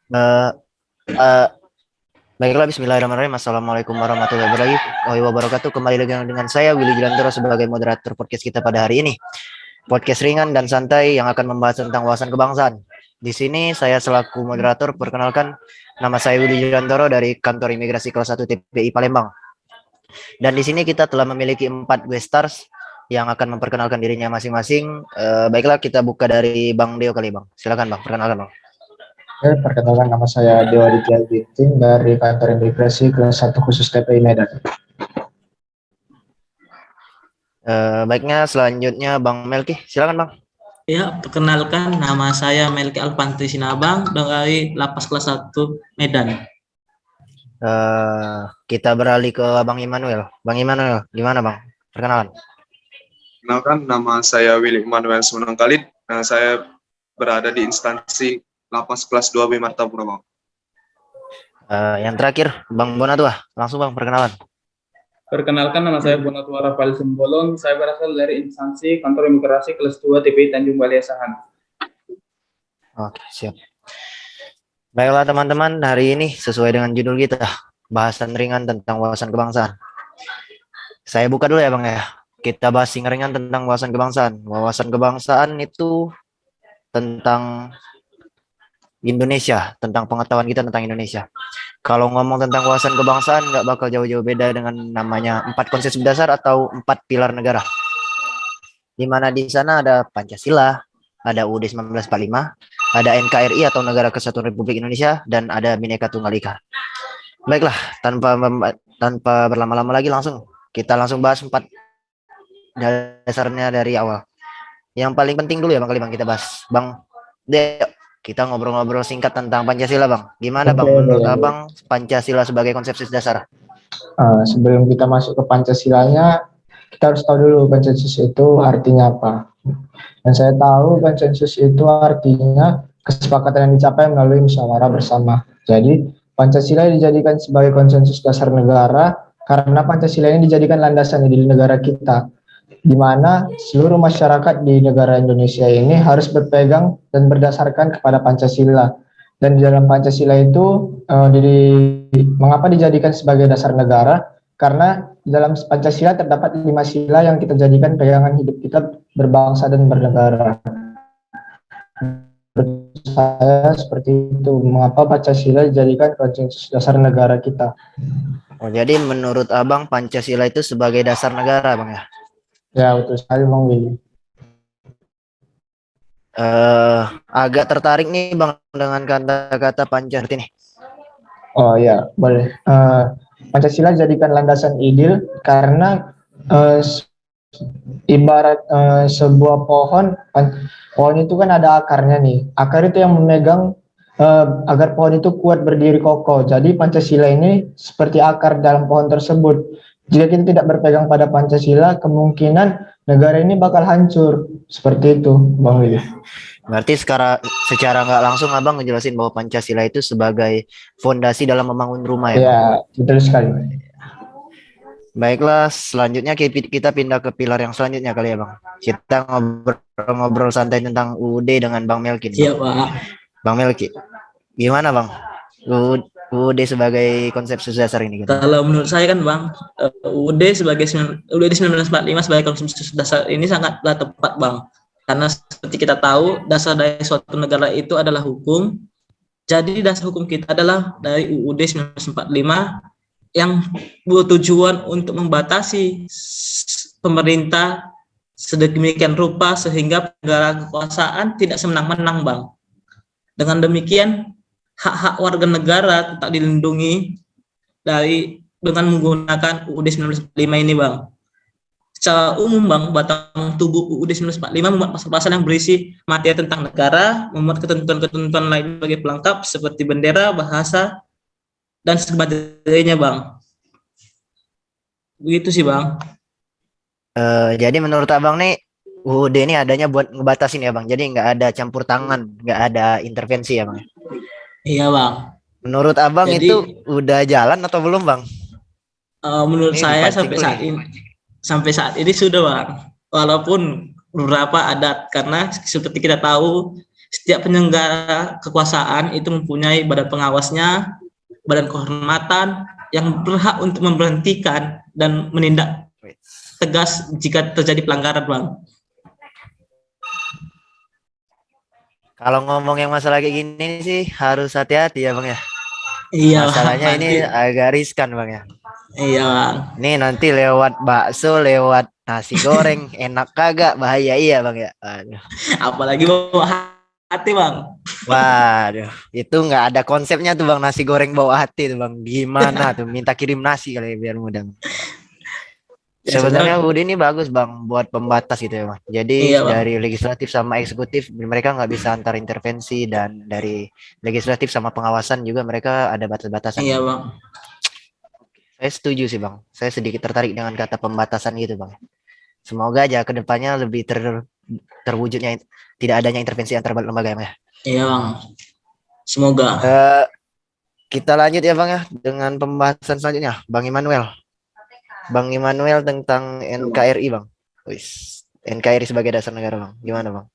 Eh, eh, Baiklah, Bismillahirrahmanirrahim. Assalamualaikum warahmatullahi wabarakatuh. Kembali lagi dengan saya, Willy Jilantoro, sebagai moderator podcast kita pada hari ini. Podcast ringan dan santai yang akan membahas tentang wawasan kebangsaan. Di sini saya selaku moderator, perkenalkan, nama saya Willy Jilantoro dari Kantor Imigrasi Kelas 1 TPI Palembang. Dan di sini kita telah memiliki 4 guest stars yang akan memperkenalkan dirinya masing-masing. Baiklah, kita buka dari Bang Deo kali, Bang. Silakan, Bang, perkenalkan, Bang. Perkenalkan, nama saya Dewa Aditya Ginting dari Kantor Imigrasi Kelas 1 Khusus TPI Medan. Baiknya selanjutnya Bang Melki, silakan, Bang. Ya, perkenalkan nama saya Melki Alfantri Sinabang dari Lapas Kelas 1 Medan. Kita beralih ke Bang Immanuel. Bang Immanuel, gimana, Bang? Perkenalan. Kenalkan, nama saya Willy Immanuel Sumeneng Khalid. Saya berada di instansi Lapas Kelas 2B Martapura, Bang. Yang terakhir, Bang Bonatua. Langsung, Bang, perkenalan. Perkenalkan, nama saya Bonatua Rafael Sembolon. Saya berasal dari instansi Kantor Imigrasi Kelas 2 TPI Tanjung Balai Asahan. Oke, siap. Baiklah teman-teman, hari ini sesuai dengan judul kita, bahasan ringan tentang wawasan kebangsaan. Saya buka dulu ya, Bang, ya. Kita bahas ringan tentang wawasan kebangsaan. Wawasan kebangsaan itu tentang Indonesia, tentang pengetahuan kita tentang Indonesia. Kalau ngomong tentang wawasan kebangsaan, nggak bakal jauh-jauh beda dengan namanya 4 konsep dasar atau 4 pilar negara. Di mana di sana ada Pancasila, ada UUD 1945, ada NKRI atau Negara Kesatuan Republik Indonesia, dan ada Bhinneka Tunggal Ika. Baiklah, tanpa berlama-lama lagi, kita langsung bahas 4 dasarnya dari awal. Yang paling penting dulu ya, Bang, kita bahas. Bang, kita ngobrol-ngobrol singkat tentang Pancasila, Bang. Gimana, Bang, menurut Abang Pancasila sebagai konsep dasar? Sebelum kita masuk ke Pancasilanya, kita harus tahu dulu konsensus itu artinya apa. Dan saya tahu konsensus itu artinya kesepakatan yang dicapai melalui musyawarah bersama. Jadi, Pancasila dijadikan sebagai konsensus dasar negara karena Pancasila ini dijadikan landasan di negara kita, di mana seluruh masyarakat di negara Indonesia ini harus berpegang dan berdasarkan kepada Pancasila. Dan di dalam Pancasila itu mengapa dijadikan sebagai dasar negara? Karena di dalam Pancasila terdapat 5 sila yang kita jadikan pegangan hidup kita berbangsa dan bernegara. Menurut saya seperti itu, mengapa Pancasila dijadikan konsensus dasar negara kita. Oh, jadi menurut Abang Pancasila itu sebagai dasar negara, Bang, ya? Ya, betul sekali, Bang Willy. Agak tertarik nih, Bang, dengan kata-kata Pancasila ini. Oh ya, boleh. Pancasila dijadikan landasan ideal karena ibarat sebuah pohon itu kan ada akarnya nih. Akar itu yang memegang agar pohon itu kuat berdiri kokoh. Jadi Pancasila ini seperti akar dalam pohon tersebut. Jika kita tidak berpegang pada Pancasila, kemungkinan negara ini bakal hancur. Seperti itu, Bang Willy. Berarti secara nggak langsung Abang ngejelasin bahwa Pancasila itu sebagai fondasi dalam membangun rumah, ya? Ya, betul sekali. Baiklah, selanjutnya kita pindah ke pilar yang selanjutnya kali ya, Bang. Kita ngobrol santai tentang UUD dengan Bang Melki. Iya, Pak. Bang Melki, gimana, Bang? UUD sebagai konsep dasar ini gitu. Kalau menurut saya kan, Bang, UUD 1945 sebagai konsep dasar ini sangatlah tepat, Bang. Karena seperti kita tahu, dasar dari suatu negara itu adalah hukum. Jadi dasar hukum kita adalah dari UUD 1945 yang bertujuan untuk membatasi pemerintah sedemikian rupa sehingga negara kekuasaan tidak semenang-menang, Bang. Dengan demikian, hak-hak warga negara tetap dilindungi dengan menggunakan UUD 1945 ini, Bang. Secara umum, Bang, batang tubuh UUD 1945 memuat pasal-pasal yang berisi materi tentang negara, memuat ketentuan-ketentuan lain sebagai pelengkap seperti bendera, bahasa, dan sebagainya, Bang. Begitu sih, Bang. Jadi menurut Abang nih, UUD ini adanya buat ngebatasin ya, Bang. Jadi nggak ada campur tangan, nggak ada intervensi ya, Bang. Iya, Bang. Menurut Abang Jadi, itu udah jalan atau belum, Bang? Menurut Ini saya dipancing sampai saat ini sudah, Bang. Walaupun beberapa adat, karena seperti kita tahu setiap penyelenggara kekuasaan itu mempunyai badan pengawasnya, badan kehormatan yang berhak untuk memberhentikan dan menindak tegas jika terjadi pelanggaran, Bang. Kalau ngomong yang masalah kayak gini sih harus hati-hati ya Bang ya. Iya, Bang. Masalahnya ini Nanti, agak riskan Bang ya. iya, Bang. Nih nanti lewat bakso, lewat nasi goreng, enak kagak bahaya iya Bang ya. Aduh. Apalagi bawa hati, Bang. Waduh, itu nggak ada konsepnya tuh Bang, nasi goreng bawa hati tuh Bang. Gimana tuh minta kirim nasi kali ya, biar mudah. Sebenarnya Biasanya, UUD ini bagus Bang buat pembatas gitu ya Bang. Jadi iya, Bang. dari legislatif sama eksekutif mereka nggak bisa antar intervensi, dan dari legislatif sama pengawasan juga mereka ada batas-batasan. Iya, Bang. Saya setuju sih Bang. Saya sedikit tertarik dengan kata pembatasan gitu Bang. Semoga aja kedepannya lebih terwujudnya tidak adanya intervensi antar lembaga ya. Iya, Bang. Semoga. Eh, kita lanjut ya Bang ya dengan pembahasan selanjutnya. Bang Immanuel tentang NKRI Bang. Wis, NKRI sebagai dasar negara Bang. Gimana Bang?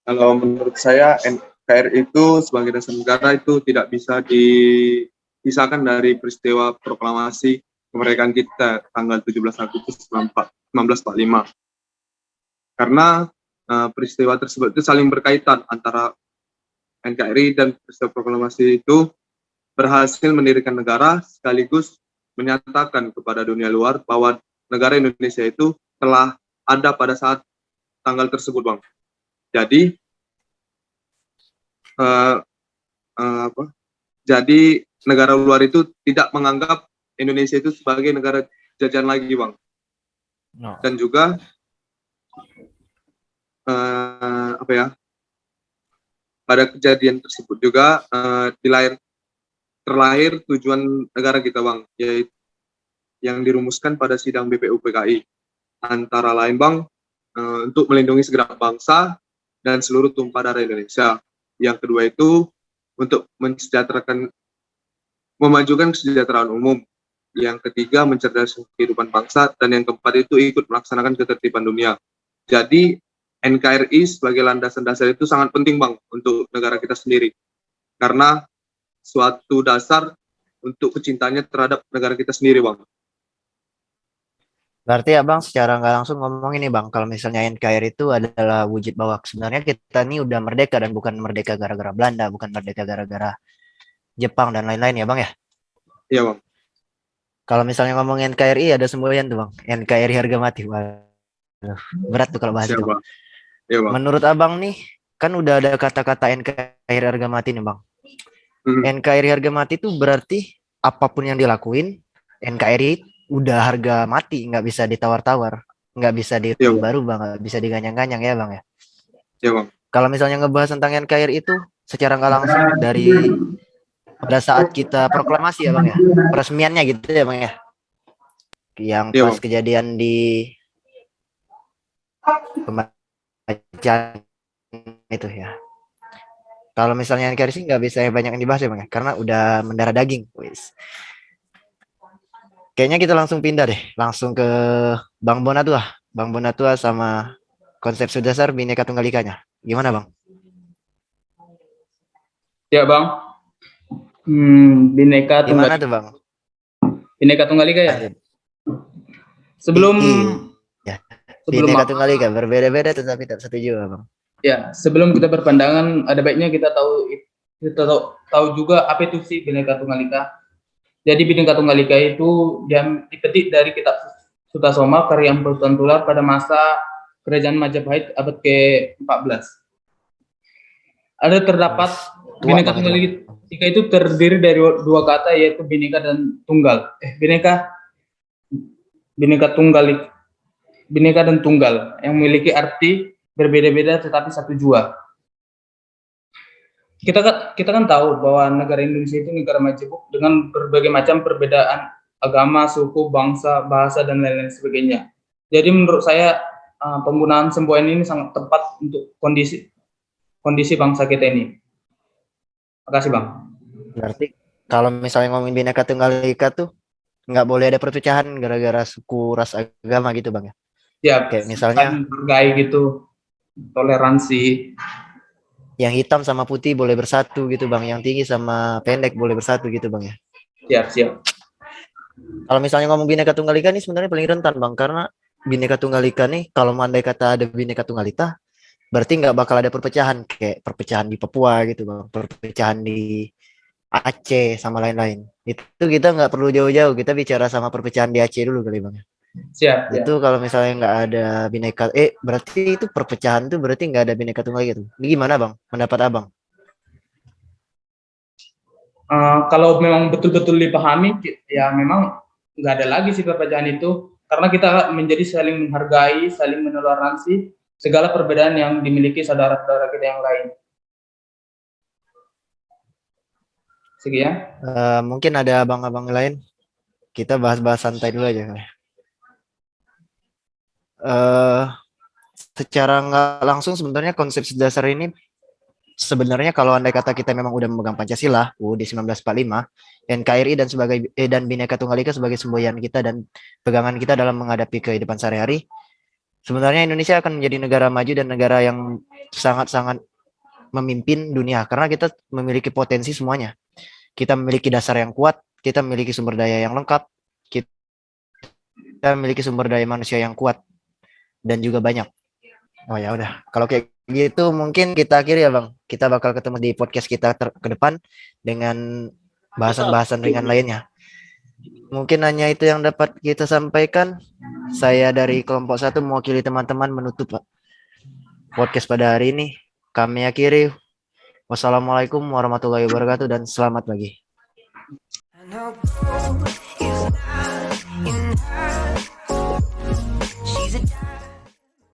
Kalau menurut saya NKRI itu sebagai dasar negara itu tidak bisa dipisahkan dari peristiwa proklamasi kemerdekaan kita tanggal 17 Agustus 1945. Karena peristiwa tersebut itu saling berkaitan antara NKRI dan peristiwa proklamasi itu berhasil mendirikan negara sekaligus menyatakan kepada dunia luar bahwa negara Indonesia itu telah ada pada saat tanggal tersebut, Bang. Jadi jadi negara luar itu tidak menganggap Indonesia itu sebagai negara jajahan lagi, Bang. No. Dan juga pada kejadian tersebut juga terlahir tujuan negara kita, Bang, yaitu yang dirumuskan pada sidang BPUPKI, antara lain, Bang, untuk melindungi segenap bangsa dan seluruh tumpah darah Indonesia. Yang kedua itu untuk memajukan kesejahteraan umum. Yang ketiga mencerdaskan kehidupan bangsa, dan yang keempat itu ikut melaksanakan ketertiban dunia. Jadi NKRI sebagai landasan dasar itu sangat penting, Bang, untuk negara kita sendiri, karena suatu dasar untuk kecintanya terhadap negara kita sendiri, Bang. Berarti ya Bang, secara nggak langsung ngomong ini Bang, kalau misalnya NKRI itu adalah wujud bahwa sebenarnya kita ini udah merdeka, dan bukan merdeka gara-gara Belanda, bukan merdeka gara-gara Jepang dan lain-lain ya Bang ya. Iya, Bang. Kalau misalnya ngomong NKRI ada semboyan tuh Bang, NKRI harga mati. Waduh, berat tuh kalau bahas Iya, itu. Bang. Iya, Bang. Menurut Abang nih, kan udah ada kata-kata NKRI harga mati nih Bang. NKRI harga mati itu berarti apapun yang dilakuin, NKRI udah harga mati, nggak bisa ditawar-tawar, nggak bisa dirubah-rubah, nggak bisa diganyang-ganyang ya Bang ya. Iya, Bang. Kalau misalnya ngebahas tentang NKRI itu secara nggak langsung dari pada saat kita proklamasi ya Bang ya, peresmiannya gitu ya Bang ya, yang Iya, pas Bang. kejadian di pembacaan itu ya. Kalau misalnya NKRI sih nggak bisa banyak yang dibahas ya Bang ya, karena udah mendarah daging. Wis. Kayaknya kita langsung pindah deh, langsung ke Bang Bonatua. Bang Bonatua sama konsep dasar Bhinneka Tunggal Ikanya. Gimana Bang? Ya Bang. Bhinneka Gimana tuh Bang? Bhinneka Tunggal Ika ya. Sebelum Iya. Bhinneka Tunggal Ika berbeda-beda tetapi tak setuju Bang. Ya, sebelum kita berpandangan, ada baiknya kita tahu juga apa itu sih Bhinneka Tunggal Ika. Jadi Bhinneka Tunggal Ika itu dipetik dari kitab Sutasoma karya Empu Tular pada masa kerajaan Majapahit abad ke-14. Ada terdapat Bhinneka Tunggal Ika itu terdiri dari dua kata, yaitu Bhinneka dan Tunggal. Bhinneka dan Tunggal yang memiliki arti berbeda-beda tetapi satu jua. Kita kan tahu bahwa negara Indonesia itu negara majemuk dengan berbagai macam perbedaan agama, suku, bangsa, bahasa, dan lain-lain sebagainya. Jadi menurut saya penggunaan semboyan ini sangat tepat untuk kondisi bangsa kita ini. Makasih Bang. Berarti kalau misalnya ngomongin Bhinneka Tunggal Ika tuh nggak boleh ada perpecahan gara-gara suku, ras, agama gitu Bang ya? Ya, kayak misalnya hargai gitu. toleransi. Yang hitam sama putih boleh bersatu gitu Bang, yang tinggi sama pendek boleh bersatu gitu Bang ya. Siap. Kalau misalnya ngomong Bhinneka Tunggal Ika ini sebenarnya paling rentan Bang, karena Bhinneka Tunggal Ika nih kalau andai kata ada Bhinneka Tunggal Ika, berarti nggak bakal ada perpecahan kayak perpecahan di Papua gitu Bang, perpecahan di Aceh sama lain-lain. Itu kita nggak perlu jauh-jauh, kita bicara sama perpecahan di Aceh dulu kali Bang. Siap. Itu kalau misalnya nggak ada Bhinneka, berarti itu perpecahan tuh berarti nggak ada Bhinneka Tunggal Ika tuh. Ini gimana Bang, pendapat Abang? Kalau memang betul-betul dipahami, ya memang nggak ada lagi sih perpecahan itu, karena kita menjadi saling menghargai, saling menoleransi segala perbedaan yang dimiliki saudara-saudara kita yang lain. Sekian. Mungkin ada abang-abang lain. Kita bahas-bahas santai dulu aja. Secara nggak langsung sebenarnya konsep dasar ini sebenarnya kalau andai kata kita memang udah memegang Pancasila, UUD 1945, NKRI dan Bhinneka Tunggal Ika sebagai semboyan kita dan pegangan kita dalam menghadapi kehidupan sehari-hari, sebenarnya Indonesia akan menjadi negara maju dan negara yang sangat-sangat memimpin dunia karena kita memiliki potensi semuanya. Kita memiliki dasar yang kuat, kita memiliki sumber daya yang lengkap, kita memiliki sumber daya manusia yang kuat dan juga banyak. Oh ya udah, kalau kayak gitu mungkin kita akhiri ya Bang. Kita bakal ketemu di podcast kita ke depan dengan bahasan-bahasan ringan lainnya. Mungkin hanya itu yang dapat kita sampaikan. Saya dari kelompok 1 mewakili teman-teman menutup podcast pada hari ini. Kami akhiri. Wassalamualaikum warahmatullahi wabarakatuh dan selamat pagi.